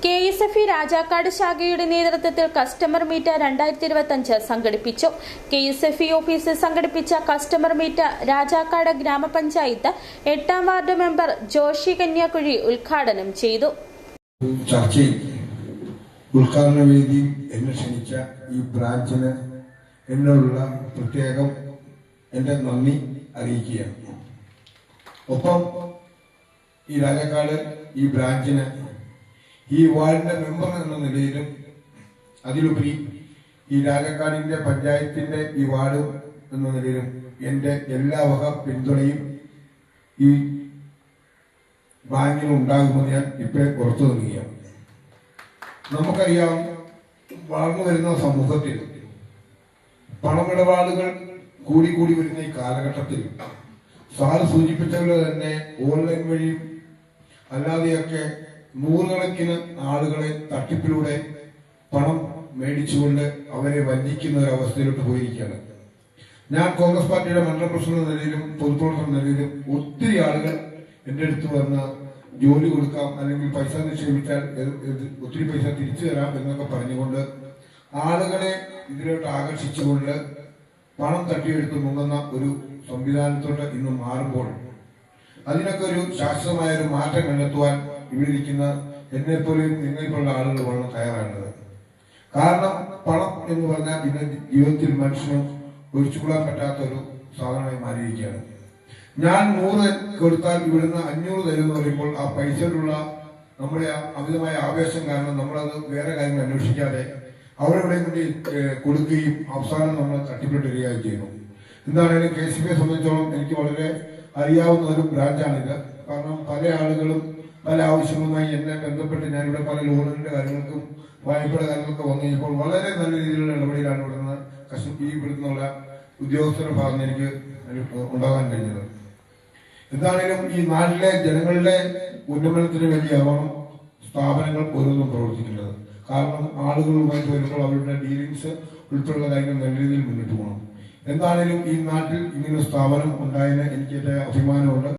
KSFE Rajakkad ശാഖയുടെ നേതൃത്വത്തിൽ customer meet 2025 സംഘടിപ്പിച്ചു. KSFE ഓഫീസിൽ സംഘടിപ്പിച്ച കസ്റ്റമർ മീറ്റ് രാജാക്കാട് ഗ്രാമപഞ്ചായത്ത് 8ാം വാർഡ് മെമ്പർ ജോഷി കന്യാകുഴി ഉദ്ഘാടനം ചെയ്തു. ചർച്ചയിൽ ഉദ്ഘാടന വേദിയിൽ എന്നെ ക്ഷണിച്ച ഈ ബ്രാഞ്ചിന് എന്നോടുള്ള പ്രത്യേകം എന്റെ നന്ദി അറിയിക്കുകയാണ്. ഒപ്പം ഈ രാജാക്കാട് ഈ ബ്രാഞ്ചിന് ഈ വാർഡിന്റെ മെമ്പർ എന്ന നിലയിലും അതിലുപരി ഈ രാജാക്കാടിന്റെ പഞ്ചായത്തിന്റെ ഈ വാർഡ് എന്ന നിലയിലും എന്റെ എല്ലാ വക പിന്തുണയും ഈ ബാങ്കിൽ ഉണ്ടാകുമെന്ന് ഞാൻ ഇപ്പോഴേ പുറത്തു നൽകുകയാണ്. നമുക്കറിയാം, വളർന്നു വരുന്ന സമൂഹത്തിൽ പണമിടപാടുകൾ കൂടി വരുന്ന ഈ കാലഘട്ടത്തിൽ സാർ സൂചിപ്പിച്ചതുപോലെ തന്നെ ഓൺലൈൻ വഴിയും അല്ലാതെയൊക്കെ നൂറുകണക്കിന് ആളുകളെ തട്ടിപ്പിലൂടെ പണം മേടിച്ചുകൊണ്ട് അവരെ വഞ്ചിക്കുന്ന ഒരു അവസ്ഥയിലോട്ട് പോയിരിക്കുകയാണ്. ഞാൻ കോൺഗ്രസ് പാർട്ടിയുടെ മണ്ഡലം പ്രസിഡന്റ് എന്ന നിലയിലും പൊതുപ്രവർത്തന നിലയിലും ഒത്തിരി ആളുകൾ എന്റെ അടുത്ത് വന്ന് ജോലി കൊടുക്കാം, അല്ലെങ്കിൽ പൈസ നിക്ഷേപിച്ചാൽ ഒത്തിരി പൈസ തിരിച്ചു തരാം എന്നൊക്കെ പറഞ്ഞുകൊണ്ട് ആളുകളെ ഇതിലോട്ട് ആകർഷിച്ചുകൊണ്ട് പണം തട്ടിയെടുത്ത് മുങ്ങുന്ന ഒരു സംവിധാനത്തോട്ട് ഇന്ന് മാറുമ്പോൾ അതിനൊക്കെ ഒരു ശാശ്വതമായ ഒരു മാറ്റം കണ്ടെത്തുവാൻ ഇവിടെ ഇരിക്കുന്ന എന്നെപ്പോലെയും നിങ്ങളെപ്പോലുള്ള ആളുകൾ വളരെ തയ്യാറാണത്. കാരണം പണം എന്ന് പറഞ്ഞാൽ ഇന്ന് ജീവിതത്തിൽ മനുഷ്യന് ഒഴിച്ചുകൂടാൻ പറ്റാത്ത ഒരു സാധനമായി മാറിയിരിക്കുകയാണ്. ഞാൻ 100 കൊടുത്താൽ ഇവിടുന്ന് 500 തരുമെന്ന് പറയുമ്പോൾ ആ പൈസയിലുള്ള നമ്മുടെ അമിതമായ ആവേശം കാരണം നമ്മളത് വേറെ കാര്യങ്ങൾ അന്വേഷിക്കാതെ അവരെവിടെ കൊണ്ട് കൊടുക്കുകയും അവസാനം നമ്മൾ തട്ടിപ്പെട്ടിരിക്കുകയും ചെയ്യുന്നു. എന്താണെങ്കിലും KSFE സംബന്ധിച്ചോളം എനിക്ക് വളരെ അറിയാവുന്ന ഒരു ബ്രാഞ്ചാണിത്. കാരണം പല ആളുകളും പല ആവശ്യങ്ങളുമായി എന്നെ ബന്ധപ്പെട്ട് ഞാനിവിടെ പല ലോണിന്റെ കാര്യങ്ങൾക്കും വായ്പയുടെ കാര്യങ്ങളൊക്കെ വന്നു കഴിഞ്ഞപ്പോൾ വളരെ നല്ല രീതിയിലുള്ള ഇടപെടലാണ് ഇവിടുന്നുള്ള ഉദ്യോഗസ്ഥരുടെ ഭാഗത്ത് എനിക്ക് ഉണ്ടാകാൻ കഴിഞ്ഞത്. എന്താണെങ്കിലും ഈ നാട്ടിലെ ജനങ്ങളുടെ ഉന്നമനത്തിന് വേണ്ടിയാവണം സ്ഥാപനങ്ങൾ ഓരോന്നും പ്രവർത്തിക്കുന്നത്. കാരണം ആളുകളുമായിട്ട് വരുമ്പോൾ അവരുടെ ഡീലിങ്സ് ഉൾപ്പെടെയുള്ള കാര്യങ്ങൾ നല്ല രീതിയിൽ മുന്നോട്ട് പോകണം. എന്താണെങ്കിലും ഈ നാട്ടിൽ ഇങ്ങനെ സ്ഥാപനം ഉണ്ടായതിന് എനിക്ക് അഭിമാനമുണ്ട്.